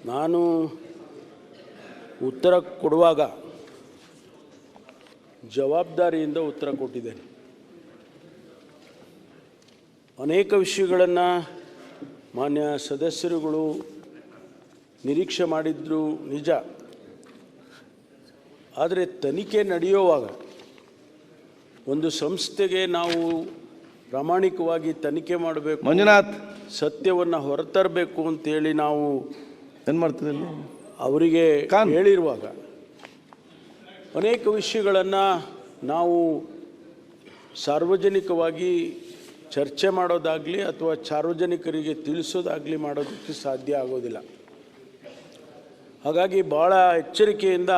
ನಾನು ಉತ್ತರ ಕೊಡುವಾಗ ಜವಾಬ್ದಾರಿಯಿಂದ ಉತ್ತರ ಕೊಟ್ಟಿದ್ದೇನೆ. ಅನೇಕ ವಿಷಯಗಳನ್ನು ಮಾನ್ಯ ಸದಸ್ಯರುಗಳು ನಿರೀಕ್ಷೆ ಮಾಡಿದ್ರು ನಿಜ. ಆದರೆ ತನಿಖೆ ನಡೆಯುವಾಗ ಒಂದು ಸಂಸ್ಥೆಗೆ ನಾವು ಪ್ರಾಮಾಣಿಕವಾಗಿ ತನಿಖೆ ಮಾಡಬೇಕು, ಮಂಜುನಾಥ್ ಸತ್ಯವನ್ನು ಹೊರತರಬೇಕು ಅಂತೇಳಿ ನಾವು ಏನು ಮಾಡ್ತಿದ್ದಲ್ಲಿ ಅವರಿಗೆ ಹೇಳಿರುವಾಗ ಅನೇಕ ವಿಷಯಗಳನ್ನು ನಾವು ಸಾರ್ವಜನಿಕವಾಗಿ ಚರ್ಚೆ ಮಾಡೋದಾಗಲಿ ಅಥವಾ ಸಾರ್ವಜನಿಕರಿಗೆ ತಿಳಿಸೋದಾಗಲಿ ಮಾಡೋದಕ್ಕೆ ಸಾಧ್ಯ ಆಗೋದಿಲ್ಲ. ಹಾಗಾಗಿ ಭಾಳ ಎಚ್ಚರಿಕೆಯಿಂದ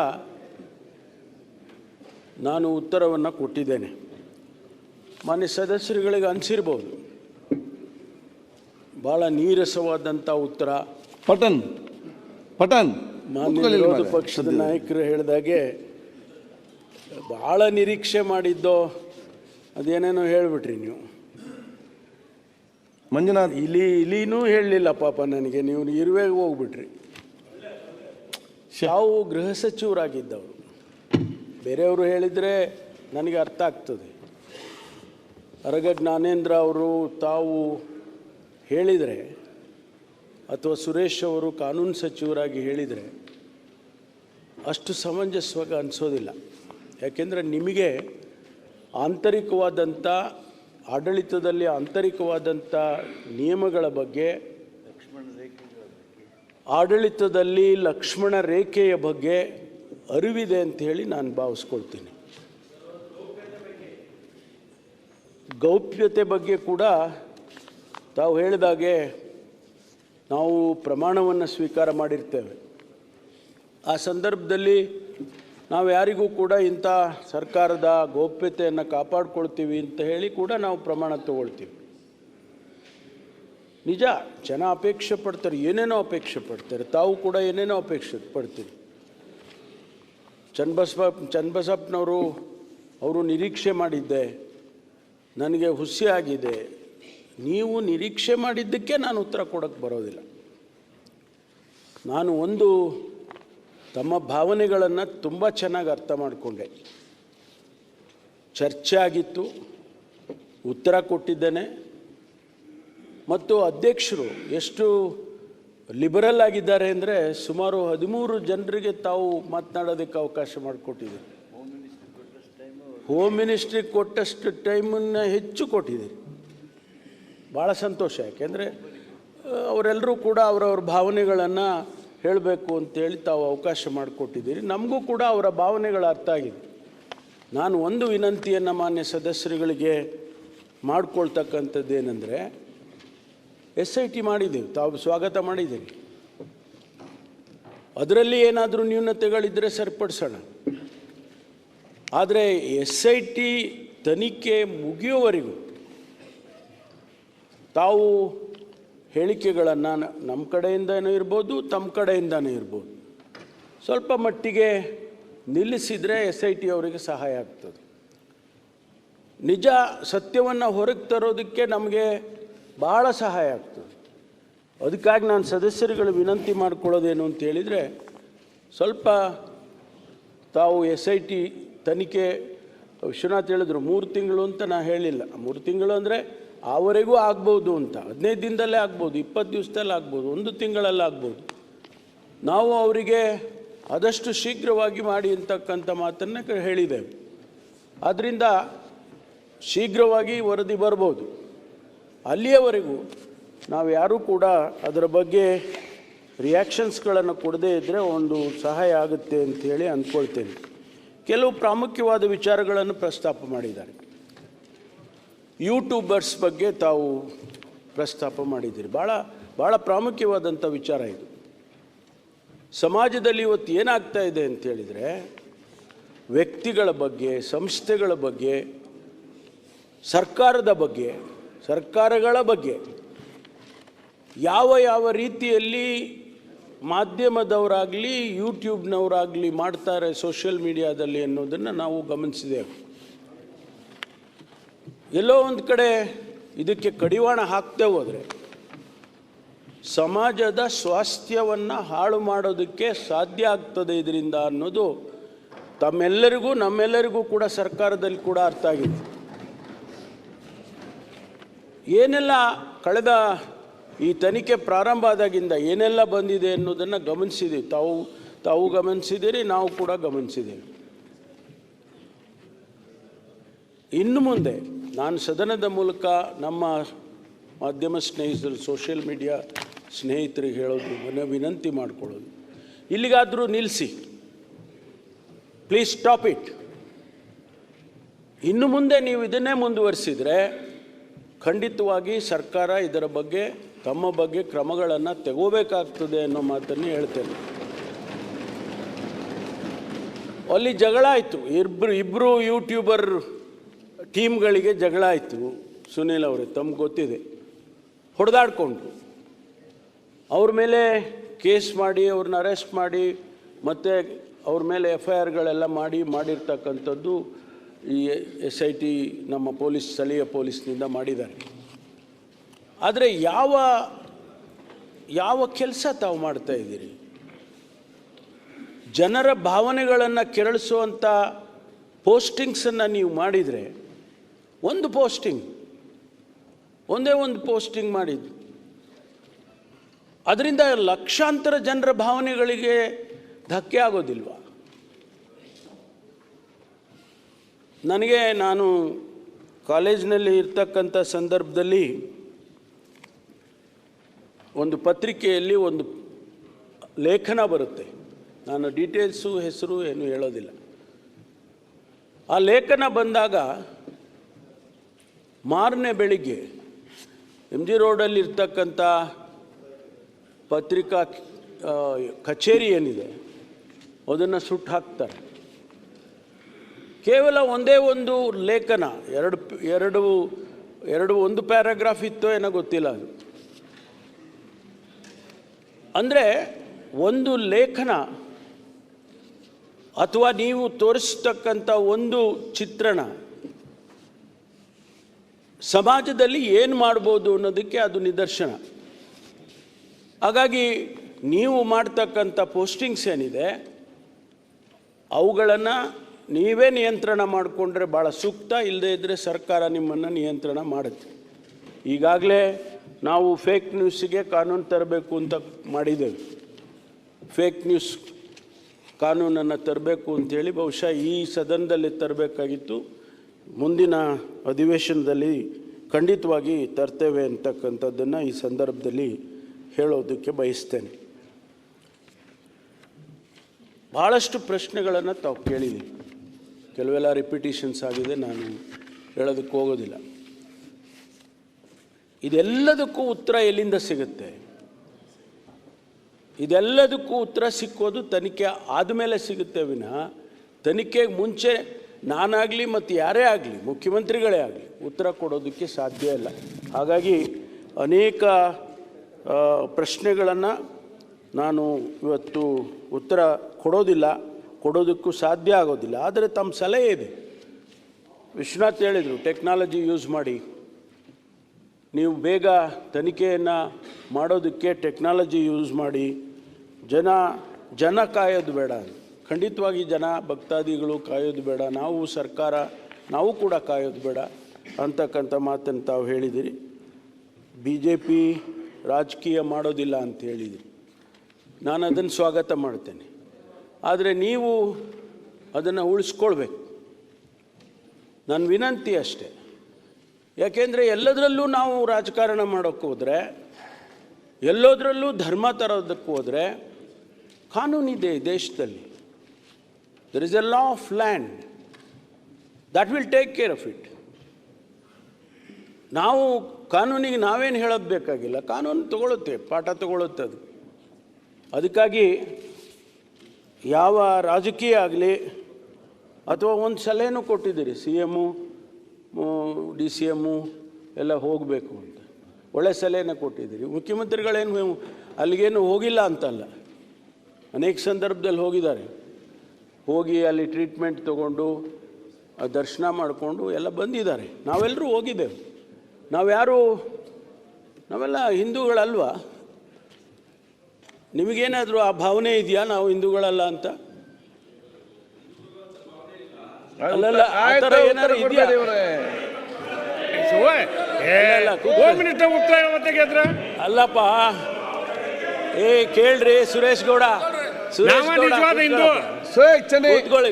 ನಾನು ಉತ್ತರವನ್ನು ಕೊಟ್ಟಿದ್ದೇನೆ. ಮಾನ್ಯ ಸದಸ್ಯರುಗಳಿಗೆ ಅನಿಸಿರ್ಬೋದು ಭಾಳ ನೀರಸವಾದಂಥ ಉತ್ತರ. ಪಟನ್ ಮಾನ್ಯ ವಿರೋಧ ಪಕ್ಷದ ನಾಯಕರು ಹೇಳಿದಾಗೆ ಭಾಳ ನಿರೀಕ್ಷೆ ಮಾಡಿದ್ದೋ ಅದೇನೇನೋ ಹೇಳಿಬಿಟ್ರಿ ನೀವು. ಮಂಜುನಾಥ್ ಇಲಿನೂ ಹೇಳಲಿಲ್ಲ ಪಾಪ ನನಗೆ, ನೀವು ಇರುವೆಗೆ ಹೋಗ್ಬಿಟ್ರಿ. ತಾವು ಗೃಹ ಸಚಿವರಾಗಿದ್ದವರು, ಬೇರೆಯವರು ಹೇಳಿದರೆ ನನಗೆ ಅರ್ಥ ಆಗ್ತದೆ. ಅರಗ ಜ್ಞಾನೇಂದ್ರ ಅವರು ತಾವು ಹೇಳಿದರೆ ಅಥವಾ ಸುರೇಶ್ ಅವರು ಕಾನೂನು ಸಚಿವರಾಗಿ ಹೇಳಿದರೆ ಅಷ್ಟು ಸಮಂಜಸವಾಗಿ ಅನಿಸೋದಿಲ್ಲ. ಯಾಕೆಂದರೆ ನಿಮಗೆ ಆಂತರಿಕವಾದಂಥ ಆಡಳಿತದಲ್ಲಿ ಆಂತರಿಕವಾದಂಥ ನಿಯಮಗಳ ಬಗ್ಗೆ, ಆಡಳಿತದಲ್ಲಿ ಲಕ್ಷ್ಮಣ ರೇಖೆಯ ಬಗ್ಗೆ ಅರಿವಿದೆ ಅಂತ ಹೇಳಿ ನಾನು ಭಾವಿಸ್ಕೊಳ್ತೀನಿ. ಗೌಪ್ಯತೆ ಬಗ್ಗೆ ಕೂಡ ತಾವು ಹೇಳಿದಾಗೆ ನಾವು ಪ್ರಮಾಣವನ್ನು ಸ್ವೀಕಾರ ಮಾಡಿರ್ತೇವೆ. ಆ ಸಂದರ್ಭದಲ್ಲಿ ನಾವು ಯಾರಿಗೂ ಕೂಡ ಇಂಥ ಸರ್ಕಾರದ ಗೌಪ್ಯತೆಯನ್ನು ಕಾಪಾಡ್ಕೊಳ್ತೀವಿ ಅಂತ ಹೇಳಿ ಕೂಡ ನಾವು ಪ್ರಮಾಣ ತಗೊಳ್ತೀವಿ. ನಿಜ, ಜನ ಅಪೇಕ್ಷೆ ಪಡ್ತಾರೆ, ಏನೇನೋ ಅಪೇಕ್ಷೆ ಪಡ್ತಾರೆ. ತಾವು ಕೂಡ ಏನೇನೋ ಅಪೇಕ್ಷೆ ಪಡ್ತೀರಿ. ಚನ್ನಬಸಪ್ಪನವರು ಅವರು ನಿರೀಕ್ಷೆ ಮಾಡಿದ್ದೆ, ನನಗೆ ಹುಸಿ ಆಗಿದೆ. ನೀವು ನಿರೀಕ್ಷೆ ಮಾಡಿದ್ದಕ್ಕೆ ನಾನು ಉತ್ತರ ಕೊಡೋಕ್ಕೆ ಬರೋದಿಲ್ಲ. ನಾನು ಒಂದು ತಮ್ಮ ಭಾವನೆಗಳನ್ನು ತುಂಬ ಚೆನ್ನಾಗಿ ಅರ್ಥ ಮಾಡಿಕೊಂಡೆ. ಚರ್ಚೆ ಆಗಿತ್ತು, ಉತ್ತರ ಕೊಟ್ಟಿದ್ದೇನೆ. ಮತ್ತು ಅಧ್ಯಕ್ಷರು ಎಷ್ಟು ಲಿಬರಲ್ ಆಗಿದ್ದಾರೆ ಅಂದರೆ ಸುಮಾರು 13 ಜನರಿಗೆ ತಾವು ಮಾತನಾಡೋದಕ್ಕೆ ಅವಕಾಶ ಮಾಡಿಕೊಟ್ಟಿದ್ದೀರಿ. ಹೋಮ್ ಮಿನಿಸ್ಟ್ರಿಗೆ ಕೊಟ್ಟಷ್ಟು ಟೈಮನ್ನು ಹೆಚ್ಚು ಕೊಟ್ಟಿದ್ದೀರಿ. ಭಾಳ ಸಂತೋಷ. ಯಾಕೆಂದರೆ ಅವರೆಲ್ಲರೂ ಕೂಡ ಅವರವ್ರ ಭಾವನೆಗಳನ್ನು ಹೇಳಬೇಕು ಅಂತೇಳಿ ತಾವು ಅವಕಾಶ ಮಾಡಿಕೊಟ್ಟಿದ್ದೀರಿ. ನಮಗೂ ಕೂಡ ಅವರ ಭಾವನೆಗಳ ಅರ್ಥ ಆಗಿದೆ. ನಾನು ಒಂದು ವಿನಂತಿಯನ್ನು ಮಾನ್ಯ ಸದಸ್ಯರುಗಳಿಗೆ ಮಾಡಿಕೊಳ್ತಕ್ಕಂಥದ್ದು ಏನಂದರೆ, SIT ಮಾಡಿದ್ದೀವಿ, ತಾವು ಸ್ವಾಗತ ಮಾಡಿದ್ದೀರಿ. ಅದರಲ್ಲಿ ಏನಾದರೂ ನ್ಯೂನತೆಗಳಿದ್ದರೆ ಸರಿಪಡಿಸೋಣ. ಆದರೆ SIT ತನಿಖೆ ಮುಗಿಯುವವರೆಗೂ ತಾವು ಹೇಳಿಕೆಗಳನ್ನು ನಮ್ಮ ಕಡೆಯಿಂದನೂ ಇರ್ಬೋದು, ತಮ್ಮ ಕಡೆಯಿಂದನೂ ಇರ್ಬೋದು, ಸ್ವಲ್ಪ ಮಟ್ಟಿಗೆ ನಿಲ್ಲಿಸಿದರೆ SIT ಅವರಿಗೆ ಸಹಾಯ ಆಗ್ತದೆ. ನಿಜ ಸತ್ಯವನ್ನು ಹೊರಗೆ ತರೋದಕ್ಕೆ ನಮಗೆ ಭಾಳ ಸಹಾಯ ಆಗ್ತದೆ. ಅದಕ್ಕಾಗಿ ನಾನು ಸದಸ್ಯರುಗಳು ವಿನಂತಿ ಮಾಡಿಕೊಳ್ಳೋದೇನು ಅಂತ ಹೇಳಿದರೆ, ಸ್ವಲ್ಪ ತಾವು SIT ತನಿಖೆ, ವಿಶ್ವನಾಥ್ ಹೇಳಿದ್ರು 3 ತಿಂಗಳು ಅಂತ ನಾನು ಹೇಳಿಲ್ಲ. 3 ತಿಂಗಳು ಅಂದರೆ ಆವರೆಗೂ ಆಗ್ಬೋದು ಅಂತ, 15 ದಿನದಲ್ಲೇ ಆಗ್ಬೋದು, 20 ದಿವಸದಲ್ಲಿ ಆಗ್ಬೋದು, 1 ತಿಂಗಳಲ್ಲಿ ಆಗ್ಬೋದು. ನಾವು ಅವರಿಗೆ ಆದಷ್ಟು ಶೀಘ್ರವಾಗಿ ಮಾಡಿ ಅಂತಕ್ಕಂಥ ಮಾತನ್ನು ಹೇಳಿದ್ದೇವೆ. ಆದ್ದರಿಂದ ಶೀಘ್ರವಾಗಿ ವರದಿ ಬರ್ಬೋದು. ಅಲ್ಲಿಯವರೆಗೂ ನಾವು ಯಾರೂ ಕೂಡ ಅದರ ಬಗ್ಗೆ ರಿಯಾಕ್ಷನ್ಸ್ಗಳನ್ನು ಕೊಡದೇ ಇದ್ದರೆ ಒಂದು ಸಹಾಯ ಆಗುತ್ತೆ ಅಂಥೇಳಿ ಅಂದ್ಕೊಳ್ತೇನೆ. ಕೆಲವು ಪ್ರಾಮುಖ್ಯವಾದ ವಿಚಾರಗಳನ್ನು ಪ್ರಸ್ತಾಪ ಮಾಡಿದ್ದಾರೆ. ಯೂಟ್ಯೂಬರ್ಸ್ ಬಗ್ಗೆ ತಾವು ಪ್ರಸ್ತಾಪ ಮಾಡಿದ್ದೀರಿ. ಭಾಳ ಪ್ರಾಮುಖ್ಯವಾದಂಥ ವಿಚಾರ ಇದು. ಸಮಾಜದಲ್ಲಿ ಇವತ್ತು ಏನಾಗ್ತಾ ಇದೆ ಅಂತೇಳಿದರೆ, ವ್ಯಕ್ತಿಗಳ ಬಗ್ಗೆ, ಸಂಸ್ಥೆಗಳ ಬಗ್ಗೆ, ಸರ್ಕಾರದ ಬಗ್ಗೆ, ಸರ್ಕಾರಗಳ ಬಗ್ಗೆ ಯಾವ ರೀತಿಯಲ್ಲಿ ಮಾಧ್ಯಮದವರಾಗಲಿ ಯೂಟ್ಯೂಬ್ನವರಾಗಲಿ ಮಾಡ್ತಾರೆ ಸೋಷಿಯಲ್ ಮೀಡಿಯಾದಲ್ಲಿ ಅನ್ನೋದನ್ನು ನಾವು ಗಮನಿಸಿದ್ದೇವೆ. ಎಲ್ಲೋ ಒಂದು ಕಡೆ ಇದಕ್ಕೆ ಕಡಿವಾಣ ಹಾಕ್ತೇ ಹೋದರೆ ಸಮಾಜದ ಸ್ವಾಸ್ಥ್ಯವನ್ನು ಹಾಳು ಮಾಡೋದಕ್ಕೆ ಸಾಧ್ಯ ಆಗ್ತದೆ ಇದರಿಂದ ಅನ್ನೋದು ತಮ್ಮೆಲ್ಲರಿಗೂ ನಮ್ಮೆಲ್ಲರಿಗೂ ಕೂಡ ಸರ್ಕಾರದಲ್ಲಿ ಕೂಡ ಅರ್ಥ ಆಗಿದೆ. ಏನೆಲ್ಲ ಕಳೆದ ಈ ತನಿಖೆ ಪ್ರಾರಂಭ ಆದಾಗಿಂದ ಏನೆಲ್ಲ ಬಂದಿದೆ ಅನ್ನೋದನ್ನು ಗಮನಿಸಿದ್ದೀವಿ. ತಾವು ಗಮನಿಸಿದ್ದೀರಿ, ನಾವು ಕೂಡ ಗಮನಿಸಿದ್ದೇವೆ. ಇನ್ನು ಮುಂದೆ ನಾನು ಸದನದ ಮೂಲಕ ನಮ್ಮ ಮಾಧ್ಯಮ ಸ್ನೇಹಿತರು, ಸೋಷಿಯಲ್ ಮೀಡಿಯಾ ಸ್ನೇಹಿತರಿಗೆ ಹೇಳೋದು, ವಿನಂತಿ ಮಾಡಿಕೊಳ್ಳೋದು, ಇಲ್ಲಿಗಾದರೂ ನಿಲ್ಲಿಸಿ, ಪ್ಲೀಸ್ ಸ್ಟಾಪ್ ಇಟ್. ಇನ್ನು ಮುಂದೆ ನೀವು ಇದನ್ನೇ ಮುಂದುವರಿಸಿದರೆ ಖಂಡಿತವಾಗಿ ಸರ್ಕಾರ ಇದರ ಬಗ್ಗೆ ತಮ್ಮ ಬಗ್ಗೆ ಕ್ರಮಗಳನ್ನು ತಗೋಬೇಕಾಗ್ತದೆ ಅನ್ನೋ ಮಾತನ್ನು ಹೇಳ್ತೇನೆ. ಅಲ್ಲಿ ಜಗಳ ಆಯಿತು, ಇಬ್ಬರು ಯೂಟ್ಯೂಬರ್ ಟೀಮ್ಗಳಿಗೆ ಜಗಳ ಆಯಿತು. ಸುನೀಲ್ ಅವರೇ, ತಮ್ಗೆ ಗೊತ್ತಿದೆ, ಹೊಡೆದಾಡ್ಕೊಂಡ್ರು. ಅವ್ರ ಮೇಲೆ ಕೇಸ್ ಮಾಡಿ, ಅವ್ರನ್ನ ಅರೆಸ್ಟ್ ಮಾಡಿ, ಮತ್ತು ಅವ್ರ ಮೇಲೆ FIRಗಳೆಲ್ಲ ಮಾಡಿರ್ತಕ್ಕಂಥದ್ದು ಈ SIT ನಮ್ಮ ಸ್ಥಳೀಯ ಪೊಲೀಸ್ನಿಂದ ಮಾಡಿದ್ದಾರೆ. ಆದರೆ ಯಾವ ಕೆಲಸ ತಾವು ಮಾಡ್ತಾ ಇದ್ದೀರಿ? ಜನರ ಭಾವನೆಗಳನ್ನು ಕೆರಳಿಸುವಂಥ ಪೋಸ್ಟಿಂಗ್ಸನ್ನು ನೀವು ಮಾಡಿದರೆ, ಒಂದೇ ಒಂದು ಪೋಸ್ಟಿಂಗ್ ಮಾಡಿದ್ದು, ಅದರಿಂದ ಲಕ್ಷಾಂತರ ಜನರ ಭಾವನೆಗಳಿಗೆ ಧಕ್ಕೆ ಆಗೋದಿಲ್ವಾ? ನಾನು ಕಾಲೇಜಿನಲ್ಲಿ ಇರ್ತಕ್ಕಂಥ ಸಂದರ್ಭದಲ್ಲಿ ಒಂದು ಪತ್ರಿಕೆಯಲ್ಲಿ ಒಂದು ಲೇಖನ ಬರುತ್ತೆ. ನಾನು ಡೀಟೇಲ್ಸು ಹೆಸರು ಏನು ಹೇಳೋದಿಲ್ಲ. ಆ ಲೇಖನ ಬಂದಾಗ ಮಾರನೇ ಬೆಳಿಗ್ಗೆ MG ರೋಡಲ್ಲಿ ಇರ್ತಕ್ಕಂಥ ಪತ್ರಿಕಾ ಕಚೇರಿ ಏನಿದೆ ಅದನ್ನು ಸುಟ್ಟು ಹಾಕ್ತಾರೆ. ಕೇವಲ ಒಂದೇ ಒಂದು ಲೇಖನ, ಒಂದು ಪ್ಯಾರಾಗ್ರಾಫ್ ಇತ್ತೋ ಏನೋ ಗೊತ್ತಿಲ್ಲ ಅದು. ಅಂದರೆ ಒಂದು ಲೇಖನ ಅಥವಾ ನೀವು ತೋರಿಸ್ತಕ್ಕಂಥ ಒಂದು ಚಿತ್ರಣ ಸಮಾಜದಲ್ಲಿ ಏನು ಮಾಡ್ಬೋದು ಅನ್ನೋದಕ್ಕೆ ಅದು ನಿದರ್ಶನ. ಹಾಗಾಗಿ ನೀವು ಮಾಡ್ತಕ್ಕಂಥ ಪೋಸ್ಟಿಂಗ್ಸ್ ಏನಿದೆ ಅವುಗಳನ್ನು ನೀವೇ ನಿಯಂತ್ರಣ ಮಾಡಿಕೊಂಡ್ರೆ ಭಾಳ ಸೂಕ್ತ. ಇಲ್ಲದೇ ಇದ್ದರೆ ಸರ್ಕಾರ ನಿಮ್ಮನ್ನು ನಿಯಂತ್ರಣ ಮಾಡುತ್ತೆ. ಈಗಾಗಲೇ ನಾವು ಫೇಕ್ ನ್ಯೂಸಿಗೆ ಕಾನೂನು ತರಬೇಕು ಅಂತ ಮಾಡಿದ್ದೇವೆ. ಫೇಕ್ ನ್ಯೂಸ್ ಕಾನೂನನ್ನು ತರಬೇಕು ಅಂಥೇಳಿ ಬಹುಶಃ ಈ ಸದನದಲ್ಲಿ ತರಬೇಕಾಗಿತ್ತು. ಮುಂದಿನ ಅಧಿವೇಶನದಲ್ಲಿ ಖಂಡಿತವಾಗಿ ತರ್ತೇವೆ ಅಂತಕ್ಕಂಥದ್ದನ್ನು ಈ ಸಂದರ್ಭದಲ್ಲಿ ಹೇಳೋದಕ್ಕೆ ಬಯಸ್ತೇನೆ. ಭಾಳಷ್ಟು ಪ್ರಶ್ನೆಗಳನ್ನು ತಾವು ಕೇಳಿದ್ದೀವಿ, ಕೆಲವೆಲ್ಲ ರಿಪಿಟೇಷನ್ಸ್ ಆಗಿದೆ, ನಾನು ಹೇಳೋದಕ್ಕೆ ಹೋಗೋದಿಲ್ಲ. ಇದೆಲ್ಲದಕ್ಕೂ ಉತ್ತರ ಎಲ್ಲಿಂದ ಸಿಗುತ್ತೆ? ಇದೆಲ್ಲದಕ್ಕೂ ಉತ್ತರ ಸಿಕ್ಕೋದು ತನಿಖೆ ಆದಮೇಲೆ ಸಿಗುತ್ತೆ ವಿನಃ ತನಿಖೆಗೆ ಮುಂಚೆ ನಾನಾಗಲಿ ಮತ್ತು ಯಾರೇ ಆಗಲಿ, ಮುಖ್ಯಮಂತ್ರಿಗಳೇ ಆಗಲಿ ಉತ್ತರ ಕೊಡೋದಕ್ಕೆ ಸಾಧ್ಯ ಇಲ್ಲ. ಹಾಗಾಗಿ ಅನೇಕ ಪ್ರಶ್ನೆಗಳನ್ನು ನಾನು ಇವತ್ತು ಉತ್ತರ ಕೊಡೋದಕ್ಕೂ ಸಾಧ್ಯ ಆಗೋದಿಲ್ಲ. ಆದರೆ ತಮ್ಮ ಸಲಹೆ ಇದೆ. ವಿಶ್ವನಾಥ್ ಹೇಳಿದರು, ಟೆಕ್ನಾಲಜಿ ಯೂಸ್ ಮಾಡಿ, ನೀವು ಬೇಗ ತನಿಖೆಯನ್ನು ಮಾಡೋದಕ್ಕೆ ಟೆಕ್ನಾಲಜಿ ಯೂಸ್ ಮಾಡಿ, ಜನ ಕಾಯೋದು ಬೇಡ. ಖಂಡಿತವಾಗಿ ಜನ ಭಕ್ತಾದಿಗಳು ಕಾಯೋದು ಬೇಡ, ಸರ್ಕಾರ ನಾವು ಕೂಡ ಕಾಯೋದು ಬೇಡ ಅಂತಕ್ಕಂಥ ಮಾತನ್ನು ತಾವು ಹೇಳಿದಿರಿ. BJP ರಾಜಕೀಯ ಮಾಡೋದಿಲ್ಲ ಅಂತ ಹೇಳಿದಿರಿ. ನಾನು ಅದನ್ನು ಸ್ವಾಗತ ಮಾಡ್ತೇನೆ. ಆದರೆ ನೀವು ಅದನ್ನು ಉಳಿಸ್ಕೊಳ್ಬೇಕು, ನನ್ನ ವಿನಂತಿ ಅಷ್ಟೇ. ಯಾಕೆಂದರೆ ಎಲ್ಲದರಲ್ಲೂ ನಾವು ರಾಜಕಾರಣ ಮಾಡೋಕ್ಕೆ ಹೋದರೆ, ಎಲ್ಲೋದ್ರಲ್ಲೂ ಧರ್ಮ ತರೋದಕ್ಕೆ ಹೋದರೆ ಕಾನೂನಿದೆ ದೇಶದಲ್ಲಿ. There is a law of land that will take care of it. ನಾವು ಕಾನೂನಿಗೆ ನಾವೇನು ಹೇಳೋದು ಬೇಕಾಗಿಲ್ಲ, ಕಾನೂನು ತಗೊಳುತ್ತೆ, ಪಾಠ ತಗೊಳುತ್ತೆ ಅದು. ಅದಕ್ಕಾಗಿ ಯಾವ ರಾಜಕೀಯ ಆಗಲಿ ಅಥವಾ ಒಂದು ಸಲಹೆನೂ ಕೊಟ್ಟಿದ್ದೀರಿ, CM DCM ಎಲ್ಲ ಹೋಗಬೇಕು ಅಂತ ಒಳ್ಳೆ ಸಲಹೆನ ಕೊಟ್ಟಿದ್ದೀರಿ. ಮುಖ್ಯಮಂತ್ರಿಗಳೇನು ಅಲ್ಲಿಗೇನು ಹೋಗಿಲ್ಲ ಅಂತಲ್ಲ, ಅನೇಕ ಸಂದರ್ಭದಲ್ಲಿ ಹೋಗಿದ್ದಾರೆ. ಹೋಗಿ ಅಲ್ಲಿ ಟ್ರೀಟ್ಮೆಂಟ್ ತೊಗೊಂಡು ದರ್ಶನ ಮಾಡಿಕೊಂಡು ಎಲ್ಲ ಬಂದಿದ್ದಾರೆ. ನಾವೆಲ್ಲರೂ ಹೋಗಿದ್ದೇವೆ. ನಾವೆಲ್ಲ ಹಿಂದೂಗಳಲ್ವ, ನಿಮಗೇನಾದರೂ ಆ ಭಾವನೆ ಇದೆಯಾ ನಾವು ಹಿಂದೂಗಳಲ್ಲ ಅಂತ? ಅಲ್ಲಲ್ಲ, ಆ ಥರ ಏನಾದ್ರು ಇದೆಯಾ? ಅಲ್ಲಪ್ಪ, ಕೇಳ್ರಿ ಸುರೇಶ್ ಗೌಡ,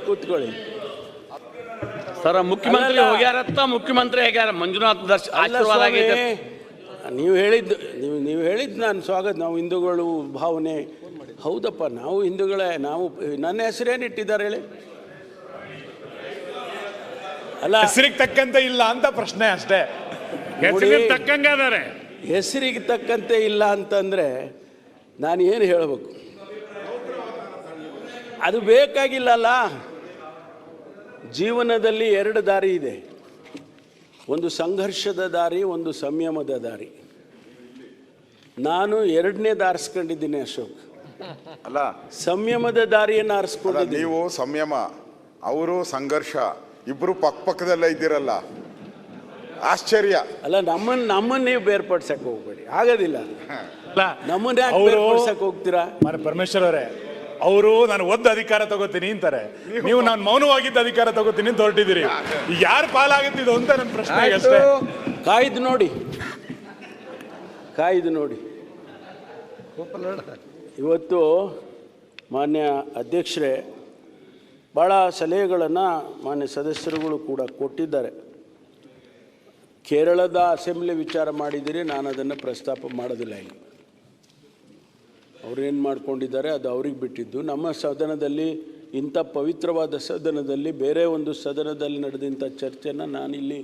ಕೂತ್ಕೊಳ್ಳಿ. ಸರ್, ಮುಖ್ಯಮಂತ್ರಿ ಹೋಗ್ಯಾರತ್ತ, ಮುಖ್ಯಮಂತ್ರಿ ಆಗ್ಯಾರ, ಮಂಜುನಾಥ್ ಆಶೀರ್ವಾದ ಆಗೈತೆ. ನೀವು ಹೇಳಿದ್ದು ನಾನು ಸ್ವಾಗತ. ನಾವು ಹಿಂದೂಗಳು ಭಾವನೆ, ಹೌದಪ್ಪ, ನಾವು ಹಿಂದೂಗಳೇ. ನಾವು ನನ್ನ ಹೆಸರೇನಿಟ್ಟಿದ್ದಾರೆ ಹೇಳಿ? ಅಲ್ಲ, ಹೆಸರಿಗೆ ತಕ್ಕಂತೆ ಇಲ್ಲ ಅಂತ ಪ್ರಶ್ನೆ ಅಷ್ಟೇ. ಹೆಸರಿಗೆ ತಕ್ಕಂತೆ ಇಲ್ಲ ಅಂತಂದ್ರೆ ನಾನು ಏನು ಹೇಳಬೇಕು? ಅದು ಬೇಕಾಗಿಲ್ಲಲ್ಲ. ಜೀವನದಲ್ಲಿ ಎರಡು ದಾರಿ ಇದೆ, ಒಂದು ಸಂಘರ್ಷದ ದಾರಿ, ಒಂದು ಸಂಯಮದ ದಾರಿ. ನಾನು ಎರಡನೇದು ಆರಿಸ್ಕೊಂಡಿದ್ದೀನಿ ಅಶೋಕ್. ಅಲ್ಲ, ಸಂಯಮದ ದಾರಿಯನ್ನು ಆರಿಸ್ಕೊಂಡಿದ್ದೀನಿ. ನೀವು ಸಂಯಮ, ಅವರು ಸಂಘರ್ಷ, ಇಬ್ರು ಪಕ್ಕದಲ್ಲೇ ಇದ್ದೀರಲ್ಲ, ಆಶ್ಚರ್ಯ. ಅಲ್ಲ, ನಮ್ಮನ್ನ ನೀವು ಬೇರ್ಪಡ್ಸಕ್ ಹೋಗ್ಬೇಡಿ, ಆಗೋದಿಲ್ಲ. ನಮ್ಮನ್ನ ಯಾಕೆ ಬೇರ್ಪಡ್ಸಕ್ ಹೋಗ್ತೀರಾ? ಪರಮೇಶ್ವರ್ ಅವರೇ, ಅವರು ನಾನು ಅಧಿಕಾರ ತಗೋತೀನಿ ಅಂತಾರೆ, ನೀವು ನಾನು ಮೌನವಾಗಿದ್ದ ಅಧಿಕಾರ ತಗೋತೀನಿ ಅಂತ ಹೊರಟಿದ್ದೀರಿ. ಈಗ ಯಾರು ಪಾಲಾಗುತ್ತಿದ್ದು ಅಂತ ನನ್ನ ಪ್ರಶ್ನೆ ಅಷ್ಟೇ. ಕಾಯ್ದು ನೋಡಿ. ಇವತ್ತು ಮಾನ್ಯ ಅಧ್ಯಕ್ಷರೇ, ಭಾಳ ಸಲಹೆಗಳನ್ನು ಮಾನ್ಯ ಸದಸ್ಯರುಗಳು ಕೂಡ ಕೊಟ್ಟಿದ್ದಾರೆ. ಕೇರಳದ ಅಸೆಂಬ್ಲಿ ವಿಚಾರ ಮಾಡಿದ್ದೀರಿ, ನಾನು ಅದನ್ನು ಪ್ರಸ್ತಾಪ ಮಾಡೋದಿಲ್ಲ. ಇಲ್ಲಿ ಅವ್ರೇನು ಮಾಡ್ಕೊಂಡಿದ್ದಾರೆ ಅದು ಅವ್ರಿಗೆ ಬಿಟ್ಟಿದ್ದು. ನಮ್ಮ ಸದನದಲ್ಲಿ, ಇಂಥ ಪವಿತ್ರವಾದ ಸದನದಲ್ಲಿ, ಬೇರೆ ಒಂದು ಸದನದಲ್ಲಿ ನಡೆದಂಥ ಚರ್ಚೆಯನ್ನು ನಾನಿಲ್ಲಿ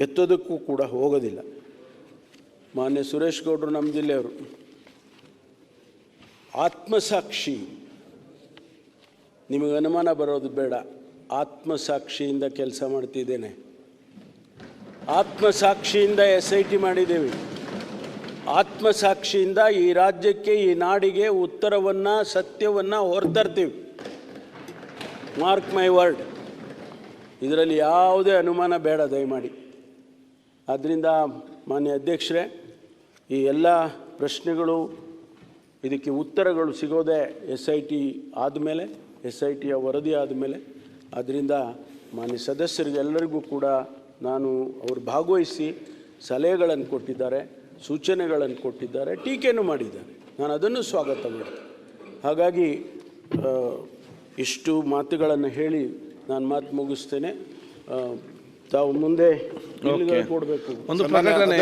ಎತ್ತೋದಕ್ಕೂ ಕೂಡ ಹೋಗೋದಿಲ್ಲ. ಮಾನ್ಯ ಸುರೇಶ್ ಗೌಡರು ನಮ್ಮ ಜಿಲ್ಲೆಯವರು, ಆತ್ಮಸಾಕ್ಷಿ, ನಿಮಗೆ ಅನುಮಾನ ಬರೋದು ಬೇಡ, ಆತ್ಮಸಾಕ್ಷಿಯಿಂದ ಕೆಲಸ ಮಾಡ್ತಿದ್ದೇನೆ. ಆತ್ಮಸಾಕ್ಷಿಯಿಂದ SIT ಮಾಡಿದ್ದೇವೆ. ಆತ್ಮಸಾಕ್ಷಿಯಿಂದ ಈ ರಾಜ್ಯಕ್ಕೆ, ಈ ನಾಡಿಗೆ ಉತ್ತರವನ್ನು, ಸತ್ಯವನ್ನು ಹೊರತರ್ತೀವಿ. ಮಾರ್ಕ್ ಮೈ ವರ್ಡ್, ಇದರಲ್ಲಿ ಯಾವುದೇ ಅನುಮಾನ ಬೇಡ ದಯಮಾಡಿ. ಆದ್ದರಿಂದ ಮಾನ್ಯ ಅಧ್ಯಕ್ಷರೇ, ಈ ಎಲ್ಲ ಪ್ರಶ್ನೆಗಳು, ಇದಕ್ಕೆ ಉತ್ತರಗಳು ಸಿಗೋದೇ SIT ಆದಮೇಲೆ, SITಯ ವರದಿ ಆದಮೇಲೆ. ಆದ್ದರಿಂದ ಮಾನ್ಯ ಸದಸ್ಯರಿಗೆಲ್ಲರಿಗೂ ಕೂಡ ನಾನು ಅವರು ಭಾಗವಹಿಸಿ ಸಲಹೆಗಳನ್ನು ಕೊಟ್ಟಿದ್ದಾರೆ, ಸೂಚನೆಗಳನ್ನು ಕೊಟ್ಟಿದ್ದಾರೆ, ಟೀಕೆನೂ ಮಾಡಿದ್ದಾರೆ. ನಾನು ಅದನ್ನು ಸ್ವಾಗತ ಮಾಡ್ತೀನಿ. ಹಾಗಾಗಿ ಇಷ್ಟು ಮಾತುಗಳನ್ನು ಹೇಳಿ ನಾನು ಮಾತು ಮುಗಿಸ್ತೇನೆ. ತಾವು ಮುಂದೆ ಕೊಡಬೇಕು. ಒಂದು ಪ್ರಕಟಣೆ.